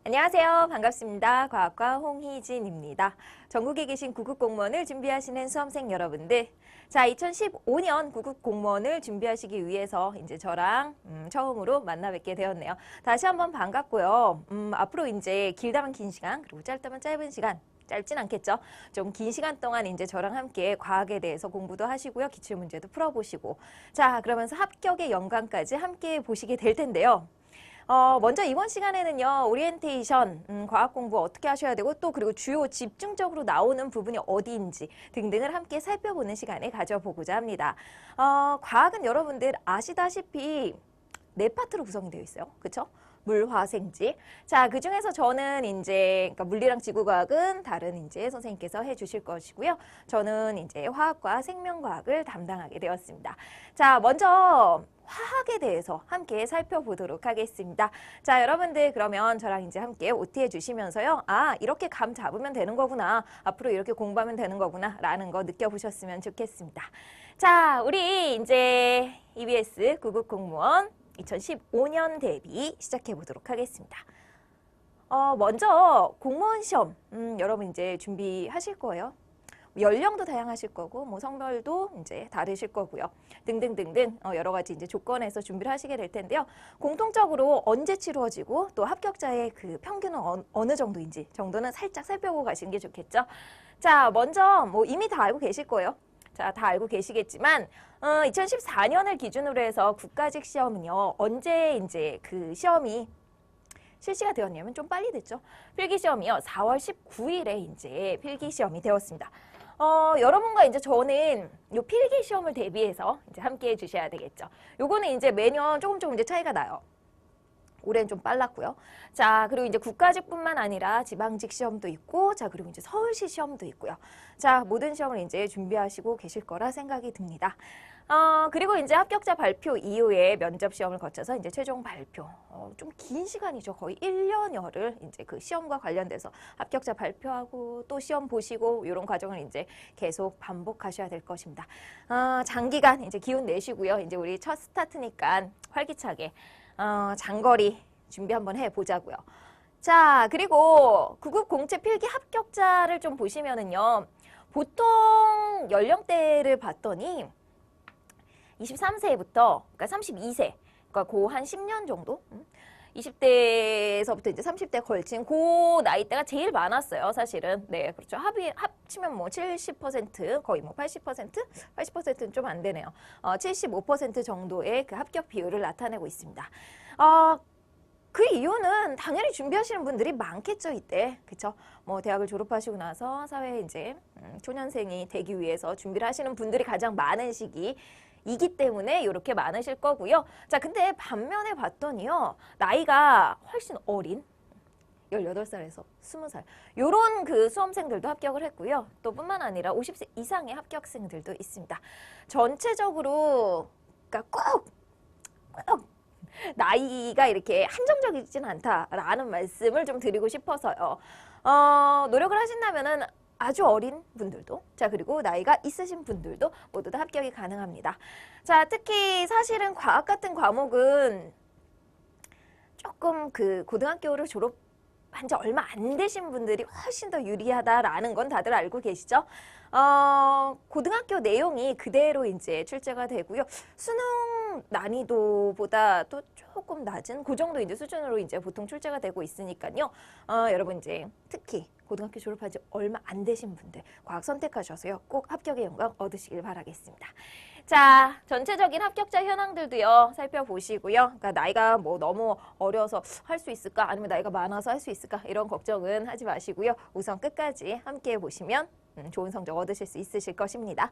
안녕하세요. 반갑습니다. 과학과 홍희진입니다. 전국에 계신 9급 공무원을 준비하시는 수험생 여러분들. 자, 2015년 9급 공무원을 준비하시기 위해서 이제 저랑 처음으로 만나 뵙게 되었네요. 다시 한번 반갑고요. 앞으로 이제 길다면 긴 시간, 그리고 짧다면 짧은 시간, 짧진 않겠죠. 좀 긴 시간 동안 이제 저랑 함께 과학에 대해서 공부도 하시고요. 기출문제도 풀어보시고. 자, 그러면서 합격의 영광까지 함께 보시게 될 텐데요. 먼저 이번 시간에는요, 오리엔테이션, 과학 공부 어떻게 하셔야 되고 또 그리고 주요 집중적으로 나오는 부분이 어디인지 등등을 함께 살펴보는 시간을 가져보고자 합니다. 과학은 여러분들 아시다시피 네 파트로 구성이 되어 있어요. 그렇죠? 물, 화, 생지. 자, 그 중에서 저는 이제 그러니까 물리랑 지구과학은 다른 이제 선생님께서 해주실 것이고요. 저는 이제 화학과 생명과학을 담당하게 되었습니다. 자, 먼저 화학에 대해서 함께 살펴보도록 하겠습니다. 자, 여러분들 그러면 저랑 이제 함께 OT 해주시면서요. 아, 이렇게 감 잡으면 되는 거구나. 앞으로 이렇게 공부하면 되는 거구나. 라는 거 느껴보셨으면 좋겠습니다. 자, 우리 이제 EBS 9급 공무원 2015년 대비 시작해 보도록 하겠습니다. 먼저 공무원 시험 여러분 이제 준비하실 거예요. 연령도 다양하실 거고 뭐 성별도 이제 다르실 거고요. 등등등등 여러 가지 이제 조건에서 준비를 하시게 될 텐데요. 공통적으로 언제 치루어지고 또 합격자의 그 평균은 어느 정도인지 정도는 살짝 살펴보고 가시는 게 좋겠죠. 자, 먼저 뭐 이미 다 알고 계실 거예요. 자, 다 알고 계시겠지만 2014년을 기준으로 해서 국가직 시험은요. 언제 이제 그 시험이 실시가 되었냐면 좀 빨리 됐죠. 필기시험이요. 4월 19일에 이제 필기시험이 되었습니다. 여러분과 이제 저는 요 필기시험을 대비해서 이제 함께 해주셔야 되겠죠. 요거는 이제 매년 조금 이제 차이가 나요. 올해는 좀 빨랐고요. 자, 그리고 이제 국가직뿐만 아니라 지방직 시험도 있고, 자, 그리고 이제 서울시 시험도 있고요. 자, 모든 시험을 이제 준비하시고 계실 거라 생각이 듭니다. 그리고 이제 합격자 발표 이후에 면접 시험을 거쳐서 이제 최종 발표. 좀 긴 시간이죠. 거의 1년여를 이제 그 시험과 관련돼서 합격자 발표하고 또 시험 보시고 이런 과정을 이제 계속 반복하셔야 될 것입니다. 장기간 이제 기운 내시고요. 이제 우리 첫 스타트니까 활기차게 장거리 준비 한번 해보자고요. 자, 그리고 9급 공채 필기 합격자를 좀 보시면은요. 보통 연령대를 봤더니 23세부터, 그러니까 32세, 그러니까 고 한 10년 정도? 20대에서부터 이제 30대 걸친 그 나이대가 제일 많았어요, 사실은. 네, 그렇죠. 합치면 뭐 70%, 거의 뭐 80%? 80%는 좀 안 되네요. 75% 정도의 그 합격 비율을 나타내고 있습니다. 그 이유는 당연히 준비하시는 분들이 많겠죠, 이때. 그쵸? 뭐, 대학을 졸업하시고 나서 사회에 이제, 초년생이 되기 위해서 준비를 하시는 분들이 가장 많은 시기이기 때문에 이렇게 많으실 거고요. 자, 근데 반면에 봤더니요, 나이가 훨씬 어린, 18살에서 20살. 요런 그 수험생들도 합격을 했고요. 또 뿐만 아니라 50세 이상의 합격생들도 있습니다. 전체적으로, 그러니까 꼭 나이가 이렇게 한정적이진 않다라는 말씀을 좀 드리고 싶어서요. 노력을 하신다면은 아주 어린 분들도, 자, 그리고 나이가 있으신 분들도 모두 다 합격이 가능합니다. 자, 특히 사실은 과학 같은 과목은 조금 그 고등학교를 졸업한 지 얼마 안 되신 분들이 훨씬 더 유리하다라는 건 다들 알고 계시죠? 고등학교 내용이 그대로 이제 출제가 되고요. 수능 난이도보다 또 조금 낮은 그 정도 이제 수준으로 이제 보통 출제가 되고 있으니까요. 여러분 이제 특히 고등학교 졸업한 지 얼마 안 되신 분들 과학 선택하셔서요. 꼭 합격의 영광 얻으시길 바라겠습니다. 자, 전체적인 합격자 현황들도요, 살펴보시고요. 그러니까 나이가 뭐 너무 어려서 할 수 있을까? 아니면 나이가 많아서 할 수 있을까? 이런 걱정은 하지 마시고요. 우선 끝까지 함께 보시면 좋은 성적 얻으실 수 있으실 것입니다.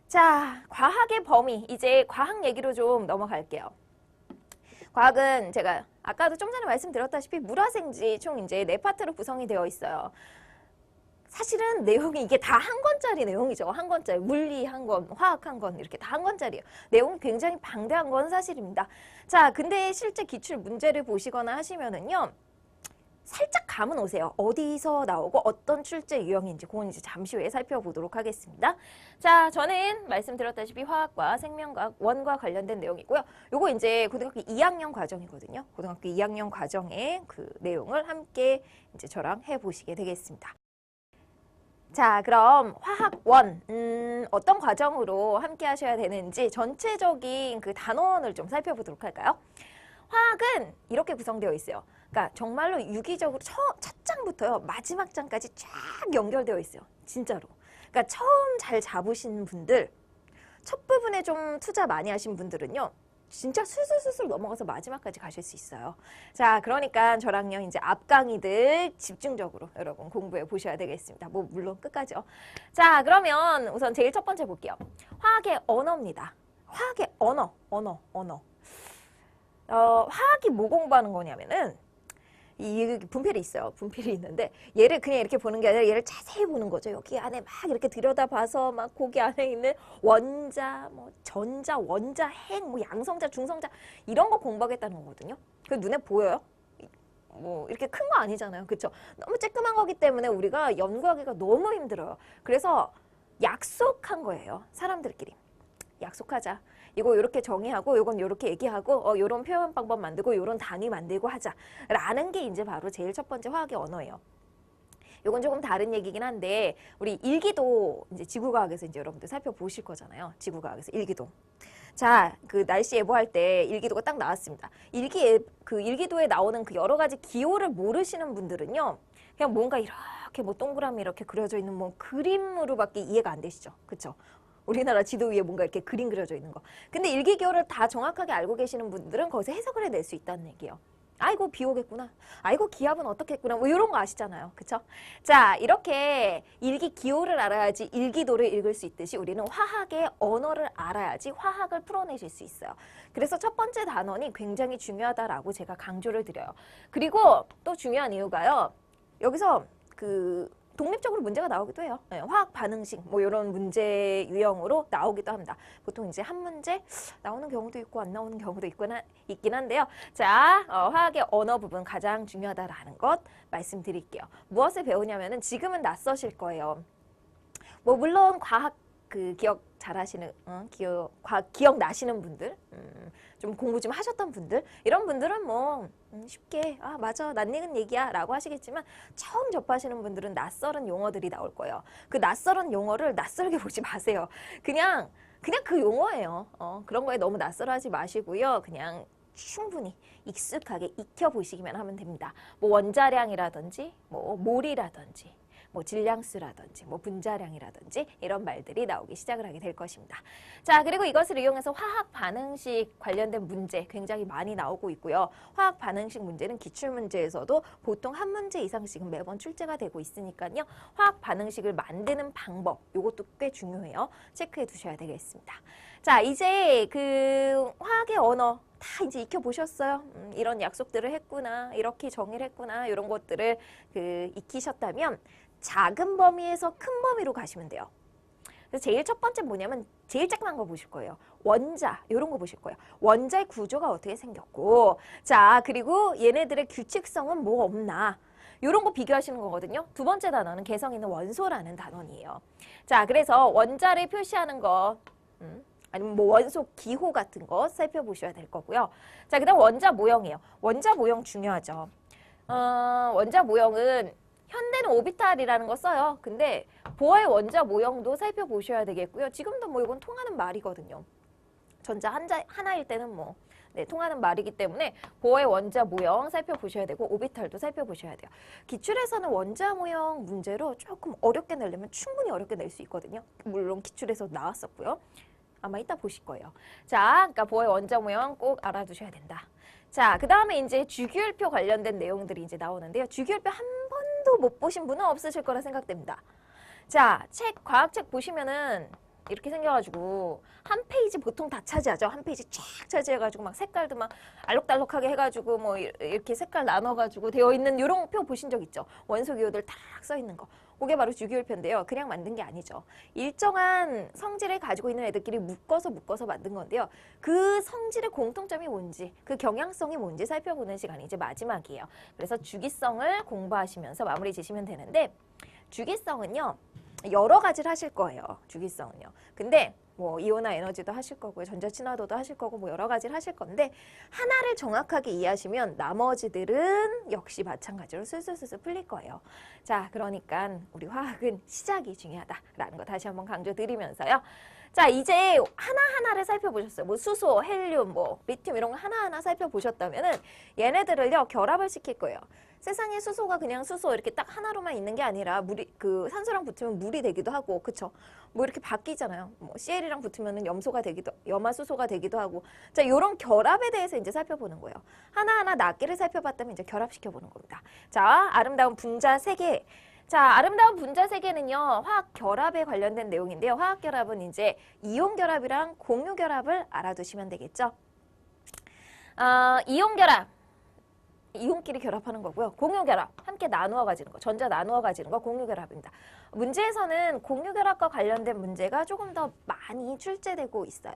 자, 과학의 범위. 이제 과학 얘기로 좀 넘어갈게요. 과학은 제가 아까도 좀 전에 말씀드렸다시피 물화생지 총 이제 네 파트로 구성이 되어 있어요. 사실은 내용이 이게 다 한 권짜리 내용이죠. 한 권짜리. 물리 한 권, 화학 한 권, 이렇게 다 한 권짜리예요. 내용이 굉장히 방대한 건 사실입니다. 자, 근데 실제 기출 문제를 보시거나 하시면은요. 살짝 감은 오세요. 어디서 나오고 어떤 출제 유형인지 그건 이제 잠시 후에 살펴보도록 하겠습니다. 자, 저는 말씀드렸다시피 화학과 생명과학 1과 관련된 내용이고요. 요거 이제 고등학교 2학년 과정이거든요. 고등학교 2학년 과정의 그 내용을 함께 이제 저랑 해보시게 되겠습니다. 자, 그럼 화학 1, 어떤 과정으로 함께 하셔야 되는지 전체적인 그 단원을 좀 살펴보도록 할까요? 화학은 이렇게 구성되어 있어요. 그러니까 정말로 유기적으로 첫 장부터요 마지막 장까지 쫙 연결되어 있어요. 진짜로. 그러니까 처음 잘 잡으신 분들, 첫 부분에 좀 투자 많이 하신 분들은요. 진짜 술술술술 넘어가서 마지막까지 가실 수 있어요. 자, 그러니까 저랑요 이제 앞 강의들 집중적으로 여러분 공부해 보셔야 되겠습니다. 뭐 물론 끝까지요. 자, 그러면 우선 제일 첫 번째 볼게요. 화학의 언어입니다. 화학의 언어. 화학이 뭐 공부하는 거냐면은 이 분필이 있어요. 분필이 있는데 얘를 그냥 이렇게 보는 게 아니라 얘를 자세히 보는 거죠. 여기 안에 막 이렇게 들여다봐서 막 거기 안에 있는 원자, 뭐 전자, 원자, 핵, 뭐 양성자, 중성자 이런 거 공부하겠다는 거거든요. 그 눈에 보여요? 뭐 이렇게 큰 거 아니잖아요. 그렇죠? 너무 쬐끄만 거기 때문에 우리가 연구하기가 너무 힘들어요. 그래서 약속한 거예요. 사람들끼리. 약속하자. 이거 이렇게 정의하고 이건 이렇게 얘기하고 요런 표현 방법 만들고 요런 단위 만들고 하자라는 게 이제 바로 제일 첫 번째 화학의 언어예요. 요건 조금 다른 얘기긴 한데 우리 일기도 이제 지구과학에서 이제 여러분들 살펴보실 거잖아요. 지구과학에서 일기도. 자, 그 날씨 예보할 때 일기도가 딱 나왔습니다. 일기도에 나오는 그 여러 가지 기호를 모르시는 분들은요. 그냥 뭔가 이렇게 뭐 동그라미 이렇게 그려져 있는 뭐 그림으로밖에 이해가 안 되시죠. 그렇죠? 우리나라 지도 위에 뭔가 이렇게 그림 그려져 있는 거. 근데 일기기호를 다 정확하게 알고 계시는 분들은 거기서 해석을 해낼 수 있다는 얘기예요. 아이고 비 오겠구나. 아이고 기압은 어떻겠구나. 뭐 이런 거 아시잖아요. 그쵸? 자, 이렇게 일기기호를 알아야지 일기도를 읽을 수 있듯이 우리는 화학의 언어를 알아야지 화학을 풀어내실 수 있어요. 그래서 첫 번째 단원이 굉장히 중요하다라고 제가 강조를 드려요. 그리고 또 중요한 이유가요. 여기서 독립적으로 문제가 나오기도 해요. 네, 화학 반응식 뭐 이런 문제 유형으로 나오기도 합니다. 보통 이제 한 문제 나오는 경우도 있고 안 나오는 경우도 있긴 한데요. 자, 화학의 언어 부분 가장 중요하다라는 것 말씀드릴게요. 무엇을 배우냐면은 지금은 낯서실 거예요. 뭐 물론 과학 기억 잘하시는 기억 나시는 분들, 좀 공부 좀 하셨던 분들 이런 분들은 뭐 쉽게 맞아 난 읽은 얘기야 라고 하시겠지만 처음 접하시는 분들은 낯설은 용어들이 나올 거예요. 그 낯설은 용어를 낯설게 보지 마세요. 그냥 그 용어예요. 그런 거에 너무 낯설어하지 마시고요. 그냥 충분히 익숙하게 익혀보시기만 하면 됩니다. 뭐 원자량이라든지 뭐 몰이라든지 뭐 질량수라든지 뭐 분자량이라든지 이런 말들이 나오기 시작을 하게 될 것입니다. 자, 그리고 이것을 이용해서 화학 반응식 관련된 문제 굉장히 많이 나오고 있고요. 화학 반응식 문제는 기출문제에서도 보통 한 문제 이상씩은 매번 출제가 되고 있으니까요. 화학 반응식을 만드는 방법 이것도 꽤 중요해요. 체크해 두셔야 되겠습니다. 자, 이제 화학의 언어 다 이제 익혀보셨어요. 이런 약속들을 했구나, 이렇게 정의를 했구나, 이런 것들을 익히셨다면 작은 범위에서 큰 범위로 가시면 돼요. 그래서 제일 첫 번째 뭐냐면 제일 조그만 거 보실 거예요. 원자, 이런 거 보실 거예요. 원자의 구조가 어떻게 생겼고, 자, 그리고 얘네들의 규칙성은 뭐 없나. 이런 거 비교하시는 거거든요. 두 번째 단어는 개성 있는 원소라는 단원이에요. 자, 그래서 원자를 표시하는 거, 아니면 뭐 원소 기호 같은 거 살펴보셔야 될 거고요. 자, 그 다음 원자 모형이에요. 원자 모형 중요하죠. 원자 모형은 현대는 오비탈이라는 거 써요. 근데 보어의 원자 모형도 살펴보셔야 되겠고요. 지금도 뭐 이건 통하는 말이거든요. 전자 하나일 때는 뭐 통하는 말이기 때문에 보어의 원자 모형 살펴보셔야 되고 오비탈도 살펴보셔야 돼요. 기출에서는 원자 모형 문제로 조금 어렵게 내려면 충분히 어렵게 낼 수 있거든요. 물론 기출에서 나왔었고요. 아마 이따 보실 거예요. 자, 그러니까 보어의 원자 모형 꼭 알아두셔야 된다. 자, 그 다음에 이제 주기율표 관련된 내용들이 이제 나오는데요. 주기율표 한 번도 못 보신 분은 없으실 거라 생각됩니다. 자, 과학책 보시면은 이렇게 생겨가지고 한 페이지 보통 다 차지하죠. 한 페이지 쫙 차지해가지고 막 색깔도 막 알록달록하게 해가지고 뭐 이렇게 색깔 나눠가지고 되어 있는 이런 표 보신 적 있죠. 원소 기호들 딱 써 있는 거. 그게 바로 주기율표인데요. 그냥 만든 게 아니죠. 일정한 성질을 가지고 있는 애들끼리 묶어서 만든 건데요. 그 성질의 공통점이 뭔지, 그 경향성이 뭔지 살펴보는 시간이 이제 마지막이에요. 그래서 주기성을 공부하시면서 마무리 지시면 되는데, 주기성은요, 여러 가지를 하실 거예요. 주기성은요. 근데 뭐 이온화 에너지도 하실 거고요. 전자 친화도도 하실 거고 뭐 여러 가지를 하실 건데 하나를 정확하게 이해하시면 나머지들은 역시 마찬가지로 슬슬슬슬 풀릴 거예요. 자, 그러니까 우리 화학은 시작이 중요하다라는 거 다시 한번 강조드리면서요. 자, 이제 하나하나를 살펴보셨어요. 뭐 수소, 헬륨, 뭐 리튬 이런 거 하나하나 살펴보셨다면은 얘네들을요, 결합을 시킬 거예요. 세상에 수소가 그냥 수소 이렇게 딱 하나로만 있는 게 아니라 물이 그 산소랑 붙으면 물이 되기도 하고, 그쵸? 뭐 이렇게 바뀌잖아요. 뭐 CL이랑 붙으면은 염소가 되기도, 염화수소가 되기도 하고. 자, 이런 결합에 대해서 이제 살펴보는 거예요. 하나하나 낱개를 살펴봤다면 이제 결합시켜 보는 겁니다. 자, 아름다운 분자 세 개. 자, 아름다운 분자 세 개는요, 화학 결합에 관련된 내용인데요. 화학 결합은 이제 이온 결합이랑 공유 결합을 알아두시면 되겠죠. 이온 결합. 이온끼리 결합하는 거고요. 공유 결합, 함께 나누어 가지는 거, 전자 나누어 가지는 거 공유 결합입니다. 문제에서는 공유 결합과 관련된 문제가 조금 더 많이 출제되고 있어요.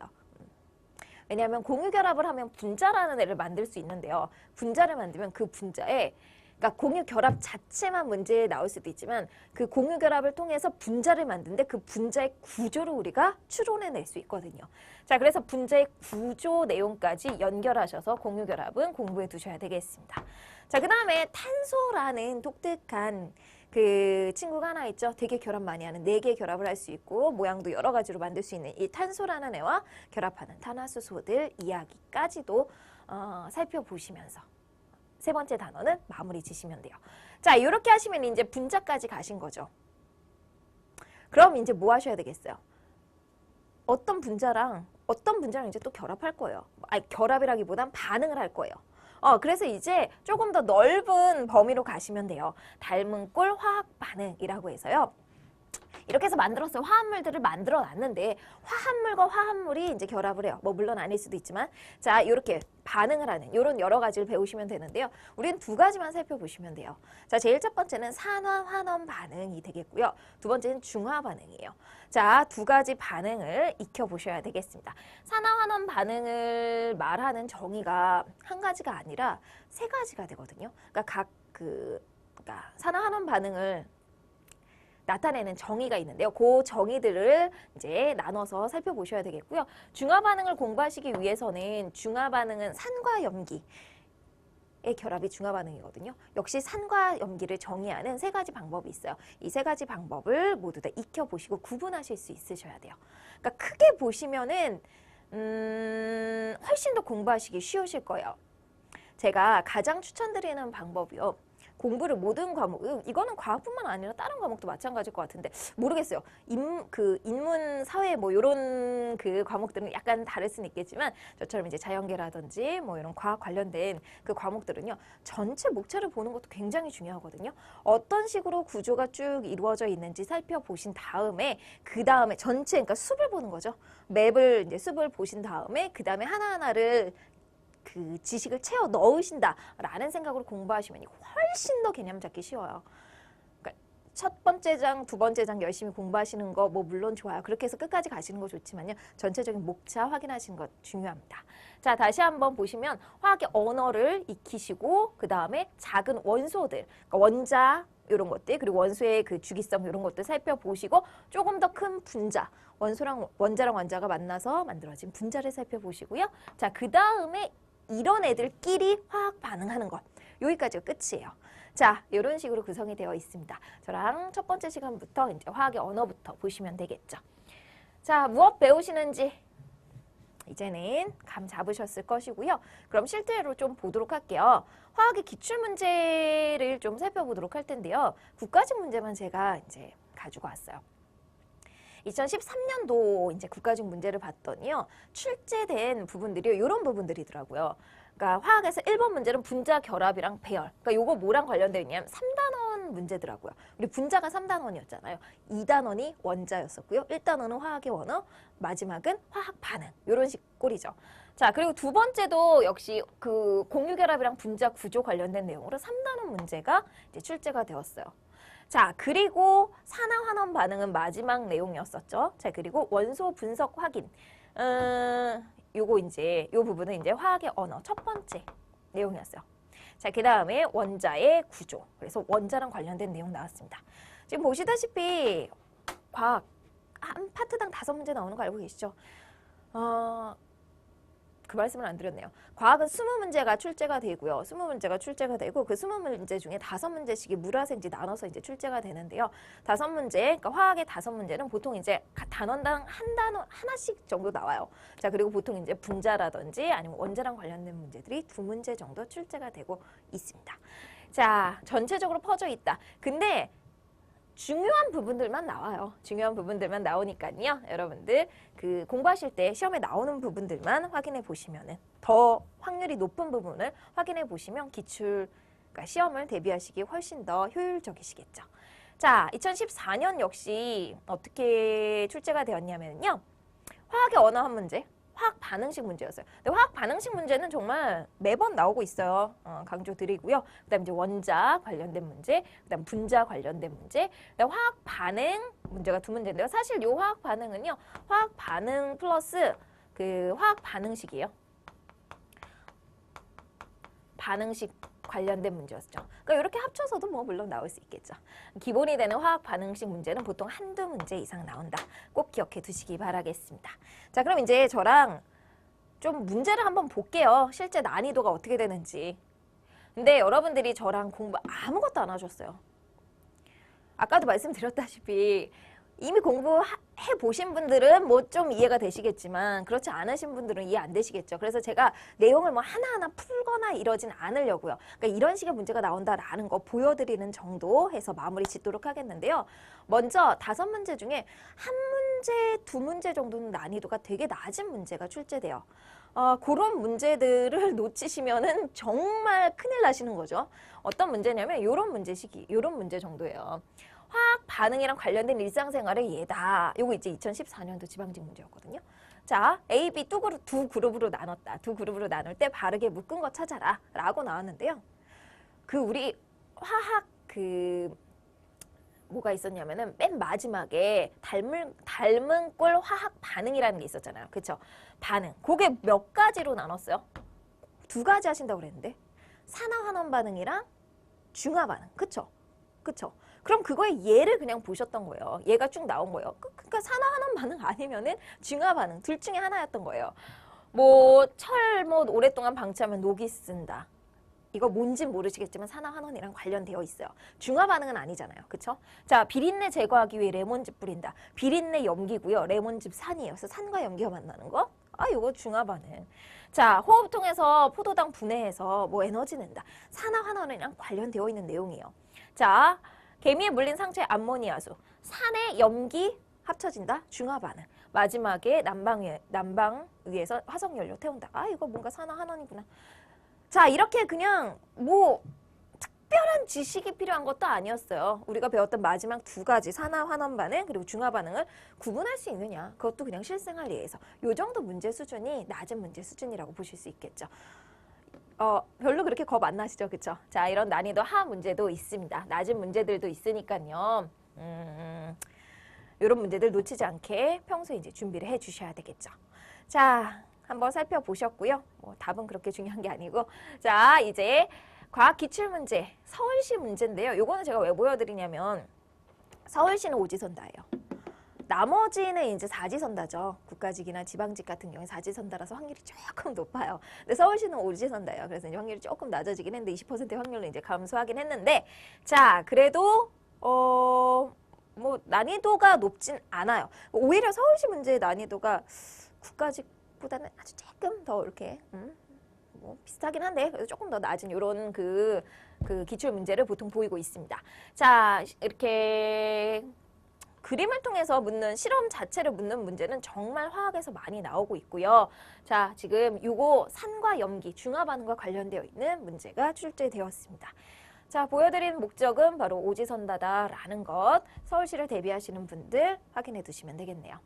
왜냐하면 공유 결합을 하면 분자라는 애를 만들 수 있는데요. 분자를 만들면 그 분자에, 그러니까 공유 결합 자체만 문제에 나올 수도 있지만 그 공유 결합을 통해서 분자를 만드는데 그 분자의 구조를 우리가 추론해낼 수 있거든요. 자, 그래서 분자의 구조 내용까지 연결하셔서 공유 결합은 공부해 두셔야 되겠습니다. 자, 그 다음에 탄소라는 독특한 그 친구가 하나 있죠. 되게 결합 많이 하는 4개 결합을 할 수 있고 모양도 여러 가지로 만들 수 있는 이 탄소라는 애와 결합하는 탄화수소들 이야기까지도 살펴보시면서 세 번째 단어는 마무리 지시면 돼요. 자, 이렇게 하시면 이제 분자까지 가신 거죠. 그럼 이제 뭐 하셔야 되겠어요? 어떤 분자랑 이제 또 결합할 거예요. 아니, 결합이라기보단 반응을 할 거예요. 그래서 이제 조금 더 넓은 범위로 가시면 돼요. 닮은 꼴 화학 반응이라고 해서요. 이렇게 해서 만들었어요. 화합물들을 만들어 놨는데 화합물과 화합물이 이제 결합을 해요. 뭐 물론 아닐 수도 있지만, 자, 이렇게 반응을 하는 이런 여러 가지를 배우시면 되는데요. 우리는 두 가지만 살펴보시면 돼요. 자, 제일 첫 번째는 산화 환원 반응이 되겠고요. 두 번째는 중화 반응이에요. 자, 두 가지 반응을 익혀보셔야 되겠습니다. 산화 환원 반응을 말하는 정의가 한 가지가 아니라 세 가지가 되거든요. 그러니까 그러니까 산화 환원 반응을 나타내는 정의가 있는데요. 그 정의들을 이제 나눠서 살펴보셔야 되겠고요. 중화 반응을 공부하시기 위해서는 중화 반응은 산과 염기의 결합이 중화 반응이거든요. 역시 산과 염기를 정의하는 세 가지 방법이 있어요. 이 세 가지 방법을 모두 다 익혀보시고 구분하실 수 있으셔야 돼요. 그러니까 크게 보시면은 훨씬 더 공부하시기 쉬우실 거예요. 제가 가장 추천드리는 방법이요. 공부를 모든 과목, 이거는 과학뿐만 아니라 다른 과목도 마찬가지일 것 같은데 모르겠어요. 인문, 사회 뭐 이런 그 과목들은 약간 다를 수는 있겠지만 저처럼 이제 자연계라든지 뭐 이런 과학 관련된 그 과목들은요. 전체 목차를 보는 것도 굉장히 중요하거든요. 어떤 식으로 구조가 쭉 이루어져 있는지 살펴보신 다음에 그 다음에 전체, 그러니까 숲을 보는 거죠. 맵을 이제 숲을 보신 다음에 그 다음에 하나하나를 그 지식을 채워 넣으신다라는 생각으로 공부하시면 훨씬 더 개념 잡기 쉬워요. 그러니까 첫 번째 장, 두 번째 장 열심히 공부하시는 거 뭐 물론 좋아요. 그렇게 해서 끝까지 가시는 거 좋지만요. 전체적인 목차 확인하시는 것 중요합니다. 자, 다시 한번 보시면 화학의 언어를 익히시고 그 다음에 작은 원소들, 그러니까 원자 이런 것들, 그리고 원소의 그 주기성 이런 것들 살펴보시고 조금 더 큰 분자, 원자랑 원자가 만나서 만들어진 분자를 살펴보시고요. 자, 그 다음에 이런 애들끼리 화학 반응하는 것. 여기까지가 끝이에요. 자, 이런 식으로 구성이 되어 있습니다. 저랑 첫 번째 시간부터 이제 화학의 언어부터 보시면 되겠죠. 자, 무엇 배우시는지 이제는 감 잡으셨을 것이고요. 그럼 실제로 좀 보도록 할게요. 화학의 기출문제를 좀 살펴보도록 할 텐데요. 국가직 문제만 제가 이제 가지고 왔어요. 2013년도 이제 국가직 문제를 봤더니요. 출제된 부분들이 이런 부분들이더라고요. 그러니까 화학에서 1번 문제는 분자 결합이랑 배열. 그러니까 요거 뭐랑 관련되어 있냐면 3단원 문제더라고요. 우리 분자가 3단원이었잖아요. 2단원이 원자였었고요. 1단원은 화학의 원어, 마지막은 화학 반응. 이런 식 꼴이죠. 자, 그리고 두 번째도 역시 그 공유 결합이랑 분자 구조 관련된 내용으로 3단원 문제가 이제 출제가 되었어요. 자, 그리고 산화환원 반응은 마지막 내용이었었죠. 자, 그리고 원소 분석 확인. 요거 이제 요 부분은 이제 화학의 언어 첫 번째 내용이었어요. 자, 그 다음에 원자의 구조. 그래서 원자랑 관련된 내용 나왔습니다. 지금 보시다시피 과학 한 파트당 5문제 나오는 거 알고 계시죠? 그 말씀을 안 드렸네요. 과학은 20문제가 출제가 되고요. 20문제가 출제가 되고 그 20문제 중에 5문제씩이 물화생지 나눠서 이제 출제가 되는데요. 5문제, 그러니까 화학의 5문제는 보통 이제 단원당 한 단원 하나씩 정도 나와요. 자, 그리고 보통 이제 분자라든지 아니면 원자랑 관련된 문제들이 2문제 정도 출제가 되고 있습니다. 자, 전체적으로 퍼져 있다. 근데 중요한 부분들만 나와요. 중요한 부분들만 나오니까요. 여러분들 그 공부하실 때 시험에 나오는 부분들만 확인해 보시면은 더 확률이 높은 부분을 확인해 보시면 기출, 그러니까 시험을 대비하시기 훨씬 더 효율적이시겠죠. 자, 2014년 역시 어떻게 출제가 되었냐면요. 화학의 언어 한 문제. 화학 반응식 문제였어요. 근데 화학 반응식 문제는 정말 매번 나오고 있어요. 강조드리고요. 그다음 이제 원자 관련된 문제, 그다음 분자 관련된 문제, 그다음 화학 반응 문제가 2문제인데요. 사실 요 화학 반응은요, 화학 반응 플러스 그 화학 반응식이에요. 반응식 관련된 문제였죠. 그러니까 이렇게 합쳐서도 뭐 물론 나올 수 있겠죠. 기본이 되는 화학 반응식 문제는 보통 한두 문제 이상 나온다. 꼭 기억해 두시기 바라겠습니다. 자, 그럼 이제 저랑 좀 문제를 한번 볼게요. 실제 난이도가 어떻게 되는지. 근데 여러분들이 저랑 공부 아무것도 안 하셨어요. 아까도 말씀드렸다시피 이미 공부해 보신 분들은 뭐 좀 이해가 되시겠지만 그렇지 않으신 분들은 이해 안 되시겠죠. 그래서 제가 내용을 뭐 하나하나 풀거나 이러진 않으려고요. 그러니까 이런 식의 문제가 나온다라는 거 보여드리는 정도 해서 마무리 짓도록 하겠는데요. 먼저 5문제 중에 1문제, 2문제 정도는 난이도가 되게 낮은 문제가 출제돼요. 그런 문제들을 놓치시면은 정말 큰일 나시는 거죠. 어떤 문제냐면 이런 문제식이, 이런 문제 정도예요. 화학 반응이랑 관련된 일상생활의 예다. 요거 이제 2014년도 지방직 문제였거든요. 자, A, B 두 그룹으로 나눴다. 두 그룹으로 나눌 때 바르게 묶은 거 찾아라. 라고 나왔는데요. 그 우리 화학 뭐가 있었냐면은 맨 마지막에 닮은 꼴 화학 반응이라는 게 있었잖아요. 그쵸? 반응. 그게 몇 가지로 나눴어요? 2가지 하신다고 그랬는데. 산화환원 반응이랑 중화 반응. 그쵸? 그쵸? 그럼 그거의 예를 그냥 보셨던 거예요. 얘가 쭉 나온 거예요. 그러니까 산화환원 반응 아니면은 중화 반응 둘 중에 하나였던 거예요. 뭐 오랫동안 방치하면 녹이 쓴다. 이거 뭔진 모르시겠지만 산화환원이랑 관련되어 있어요. 중화 반응은 아니잖아요. 그쵸? 자, 비린내 제거하기 위해 레몬즙 뿌린다. 비린내 염기고요. 레몬즙 산이에요. 그래서 산과 염기가 만나는 거. 이거 중화 반응. 자, 호흡통에서 포도당 분해해서 뭐 에너지 낸다. 산화환원이랑 관련되어 있는 내용이에요. 자, 개미에 물린 상처의 암모니아수. 산의 염기 합쳐진다. 중화 반응. 마지막에 난방 위에서 화석연료 태운다. 이거 뭔가 산화환원이구나. 자, 이렇게 그냥 뭐 특별한 지식이 필요한 것도 아니었어요. 우리가 배웠던 마지막 2가지 산화환원 반응 그리고 중화 반응을 구분할 수 있느냐. 그것도 그냥 실생활 예에서. 요 정도 문제 수준이 낮은 문제 수준이라고 보실 수 있겠죠. 별로 그렇게 겁 안 나시죠? 그쵸? 자, 이런 난이도 하 문제도 있습니다. 낮은 문제들도 있으니까요. 이런 문제들 놓치지 않게 평소에 이제 준비를 해 주셔야 되겠죠. 자, 한번 살펴보셨고요. 뭐 답은 그렇게 중요한 게 아니고. 자, 이제 과학 기출문제, 서울시 문제인데요. 요거는 제가 왜 보여드리냐면 서울시는 오지선다예요. 나머지는 이제 사지선다죠. 국가직이나 지방직 같은 경우에 사지선다라서 확률이 조금 높아요. 근데 서울시는 오지선다예요. 그래서 이제 확률이 조금 낮아지긴 했는데 20%의 확률로 이제 감소하긴 했는데, 자, 그래도 뭐 난이도가 높진 않아요. 오히려 서울시 문제의 난이도가 국가직보다는 아주 조금 더 이렇게 뭐 비슷하긴 한데 그래도 조금 더 낮은 이런 그 기출 문제를 보통 보이고 있습니다. 자, 이렇게 그림을 통해서 묻는 실험 자체를 묻는 문제는 정말 화학에서 많이 나오고 있고요. 자, 지금 요거 산과 염기, 중화 반응과 관련되어 있는 문제가 출제되었습니다. 자, 보여드리는 목적은 바로 오지선다다라는 것, 서울시를 대비하시는 분들 확인해 두시면 되겠네요.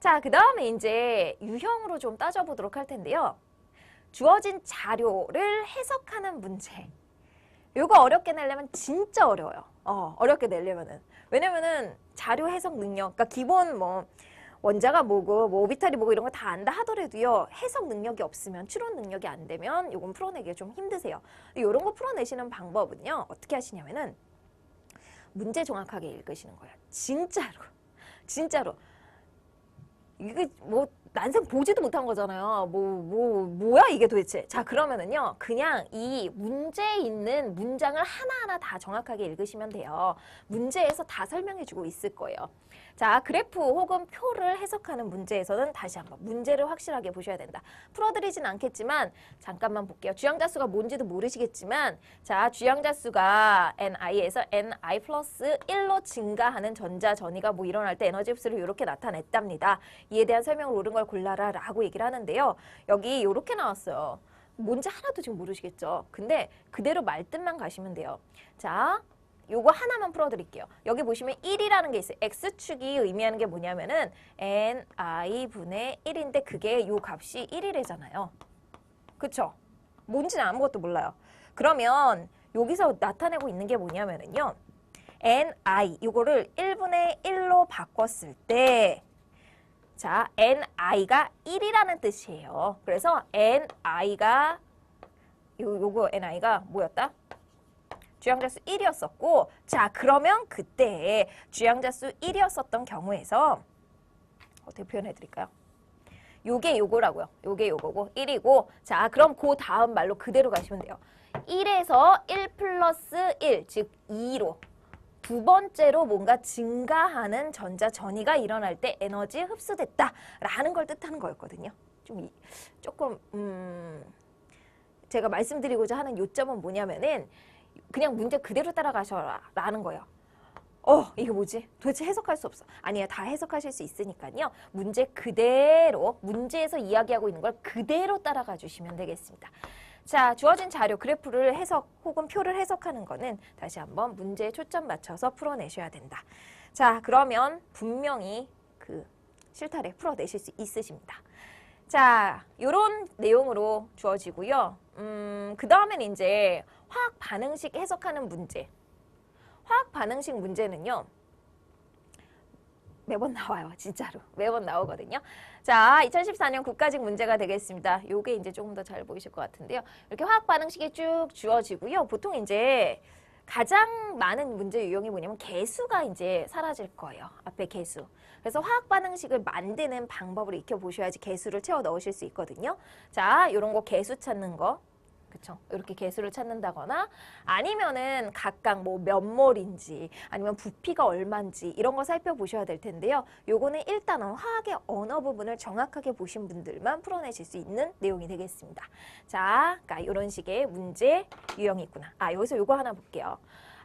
자, 그 다음에 이제 유형으로 좀 따져보도록 할 텐데요. 주어진 자료를 해석하는 문제. 요거 어렵게 내려면 진짜 어려워요. 어렵게 내려면은. 왜냐면은 자료 해석 능력, 그러니까 기본 뭐 원자가 뭐고 뭐 오비탈이 뭐고 이런 거 다 안다 하더라도요. 해석 능력이 없으면 추론 능력이 안 되면 요건 풀어내기가 좀 힘드세요. 이런 거 풀어내시는 방법은요. 어떻게 하시냐면은 문제 정확하게 읽으시는 거예요. 진짜로. 진짜로. 이게 뭐 난생 보지도 못한 거잖아요. 뭐야 이게 도대체. 자, 그러면은요. 그냥 이 문제에 있는 문장을 하나하나 다 정확하게 읽으시면 돼요. 문제에서 다 설명해주고 있을 거예요. 자, 그래프 혹은 표를 해석하는 문제에서는 다시 한번 문제를 확실하게 보셔야 된다. 풀어드리진 않겠지만 잠깐만 볼게요. 주양자수가 뭔지도 모르시겠지만 자, 주양자수가 ni에서 ni 플러스 1로 증가하는 전자전이가 뭐 일어날 때 에너지 흡수를 이렇게 나타냈답니다. 이에 대한 설명을 옳은 걸 골라라 라고 얘기를 하는데요. 여기 이렇게 나왔어요. 뭔지 하나도 지금 모르시겠죠? 근데 그대로 말뜻만 가시면 돼요. 자, 요거 하나만 풀어드릴게요. 여기 보시면 1이라는 게 있어요. X축이 의미하는 게 뭐냐면은 ni 분의 1인데 그게 요 값이 1이래잖아요. 그쵸? 뭔지는 아무것도 몰라요. 그러면 여기서 나타내고 있는 게 뭐냐면은요. ni 요거를 1분의 1로 바꿨을 때 자, ni가 1이라는 뜻이에요. 그래서 ni가 요거 ni가 뭐였다? 주양자수 1이었었고 자, 그러면 그때 주양자수 1이었었던 경우에서 어떻게 표현해 드릴까요? 요게 요거라고요. 요게 요거고 1이고 자, 그럼 그 다음 말로 그대로 가시면 돼요. 1에서 1 플러스 1, 즉 2로 두 번째로 뭔가 증가하는 전자전이가 일어날 때 에너지 흡수됐다라는 걸 뜻하는 거였거든요. 조금 제가 말씀드리고자 하는 요점은 뭐냐면은 그냥 문제 그대로 따라가셔라라는 거예요. 이게 뭐지? 도대체 해석할 수 없어. 아니야, 다 해석하실 수 있으니까요. 문제 그대로, 문제에서 이야기하고 있는 걸 그대로 따라가 주시면 되겠습니다. 자, 주어진 자료, 그래프를 해석 혹은 표를 해석하는 거는 다시 한번 문제에 초점 맞춰서 풀어내셔야 된다. 자, 그러면 분명히 그 실타래 풀어내실 수 있으십니다. 자, 요런 내용으로 주어지고요. 그 다음엔 이제 화학 반응식 해석하는 문제. 화학 반응식 문제는요. 매번 나와요. 진짜로. 매번 나오거든요. 자, 2014년 국가직 문제가 되겠습니다. 요게 이제 조금 더 잘 보이실 것 같은데요. 이렇게 화학 반응식이 쭉 주어지고요. 보통 이제 가장 많은 문제 유형이 뭐냐면 개수가 이제 사라질 거예요. 앞에 개수. 그래서 화학 반응식을 만드는 방법을 익혀보셔야지 개수를 채워 넣으실 수 있거든요. 자, 요런 거 개수 찾는 거. 그쵸? 이렇게 개수를 찾는다거나 아니면은 각각 뭐 몇 몰인지 아니면 부피가 얼마인지 이런 거 살펴보셔야 될 텐데요. 요거는 일단은 화학의 언어 부분을 정확하게 보신 분들만 풀어내실 수 있는 내용이 되겠습니다. 자, 그러니까 이런 식의 문제 유형이 있구나. 여기서 요거 하나 볼게요.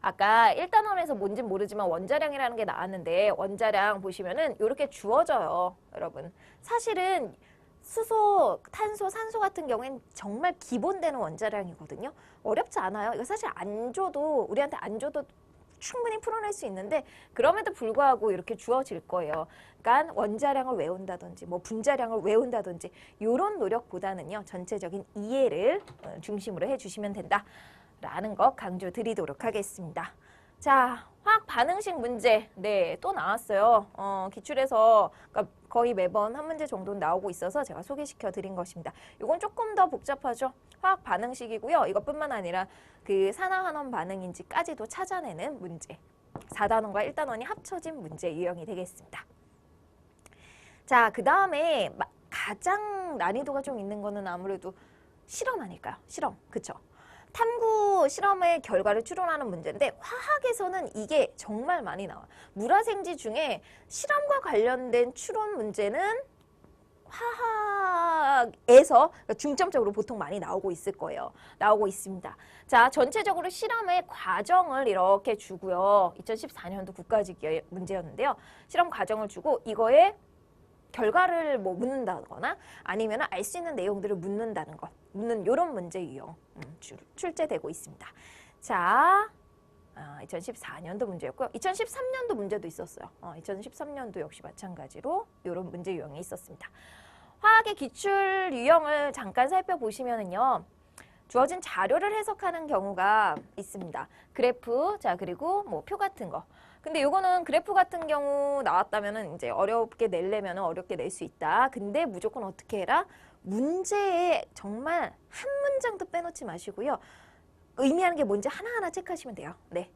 아까 1단원에서 뭔진 모르지만 원자량이라는 게 나왔는데 원자량 보시면은 이렇게 주어져요. 여러분. 사실은 수소, 탄소, 산소 같은 경우엔 정말 기본되는 원자량이거든요. 어렵지 않아요. 이거 사실 안 줘도 우리한테 안 줘도 충분히 풀어낼 수 있는데 그럼에도 불구하고 이렇게 주어질 거예요. 그러니까 원자량을 외운다든지 뭐 분자량을 외운다든지 이런 노력보다는요. 전체적인 이해를 중심으로 해주시면 된다라는 거 강조드리도록 하겠습니다. 자, 화학 반응식 문제. 네, 또 나왔어요. 기출에서 그러니까 거의 매번 한 문제 정도는 나오고 있어서 제가 소개시켜 드린 것입니다. 이건 조금 더 복잡하죠. 화학 반응식이고요. 이것뿐만 아니라 그 산화환원 반응인지까지도 찾아내는 문제. 4단원과 1단원이 합쳐진 문제 유형이 되겠습니다. 자, 그 다음에 가장 난이도가 좀 있는 거는 아무래도 실험 아닐까요? 실험. 그쵸? 탐구 실험의 결과를 추론하는 문제인데 화학에서는 이게 정말 많이 나와요. 물화생지 중에 실험과 관련된 추론 문제는 화학에서 중점적으로 보통 많이 나오고 있을 거예요. 나오고 있습니다. 자, 전체적으로 실험의 과정을 이렇게 주고요. 2014년도 국가직 문제였는데요. 실험 과정을 주고 이거에 결과를 뭐 묻는다거나 아니면 알 수 있는 내용들을 묻는다는 것, 묻는 이런 문제 유형 출제되고 있습니다. 자, 2014년도 문제였고요. 2013년도 문제도 있었어요. 2013년도 역시 마찬가지로 이런 문제 유형이 있었습니다. 화학의 기출 유형을 잠깐 살펴보시면은요. 주어진 자료를 해석하는 경우가 있습니다. 그래프, 자, 그리고 뭐 표 같은 거. 근데 요거는 그래프 같은 경우 나왔다면은 이제 어렵게 내려면은 어렵게 낼 수 있다. 근데 무조건 어떻게 해라? 문제에 정말 한 문장도 빼놓지 마시고요. 의미하는 게 뭔지 하나하나 체크하시면 돼요. 네.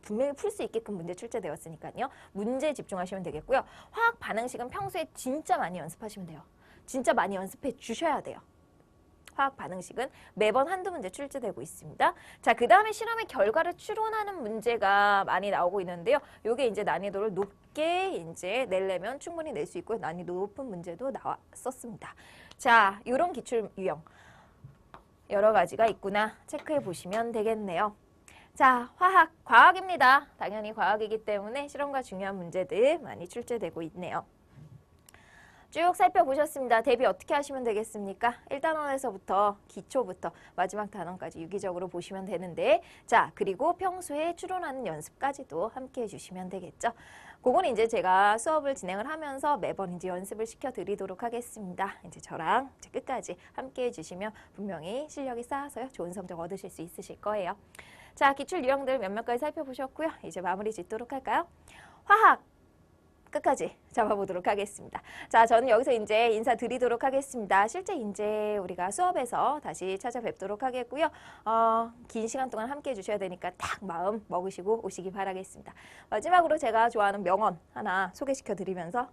분명히 풀 수 있게끔 문제 출제되었으니까요. 문제에 집중하시면 되겠고요. 화학 반응식은 평소에 진짜 많이 연습하시면 돼요. 진짜 많이 연습해 주셔야 돼요. 화학 반응식은 매번 한두 문제 출제되고 있습니다. 자, 그 다음에 실험의 결과를 추론하는 문제가 많이 나오고 있는데요. 요게 이제 난이도를 높게 이제 내려면 충분히 낼 수 있고요. 난이도 높은 문제도 나왔었습니다. 자, 요런 기출 유형 여러 가지가 있구나 체크해 보시면 되겠네요. 자, 과학입니다. 당연히 과학이기 때문에 실험과 중요한 문제들 많이 출제되고 있네요. 쭉 살펴보셨습니다. 대비 어떻게 하시면 되겠습니까? 1단원에서부터 기초부터 마지막 단원까지 유기적으로 보시면 되는데, 자, 그리고 평소에 추론하는 연습까지도 함께 해주시면 되겠죠. 그건 이제 제가 수업을 진행을 하면서 매번 이제 연습을 시켜드리도록 하겠습니다. 이제 저랑 이제 끝까지 함께 해주시면 분명히 실력이 쌓아서요. 좋은 성적 얻으실 수 있으실 거예요. 자, 기출 유형들 몇몇 가지 살펴보셨고요. 이제 마무리 짓도록 할까요? 화학 끝까지 잡아보도록 하겠습니다. 자, 저는 여기서 이제 인사드리도록 하겠습니다. 실제 이제 우리가 수업에서 다시 찾아뵙도록 하겠고요. 긴 시간 동안 함께 해주셔야 되니까 딱 마음 먹으시고 오시기 바라겠습니다. 마지막으로 제가 좋아하는 명언 하나 소개시켜드리면서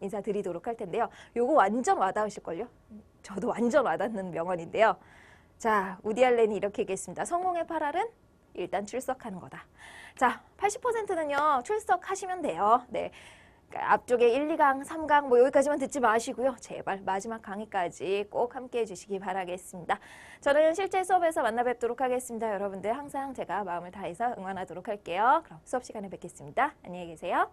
인사드리도록 할 텐데요. 요거 완전 와닿으실걸요? 저도 완전 와닿는 명언인데요. 자, 우디 알렌이 이렇게 얘기했습니다. 성공의 8알은 일단 출석하는 거다. 자, 80%는요. 출석하시면 돼요. 네. 그러니까 앞쪽에 1, 2강, 3강 뭐 여기까지만 듣지 마시고요. 제발 마지막 강의까지 꼭 함께 해주시기 바라겠습니다. 저는 실제 수업에서 만나 뵙도록 하겠습니다. 여러분들 항상 제가 마음을 다해서 응원하도록 할게요. 그럼 수업 시간에 뵙겠습니다. 안녕히 계세요.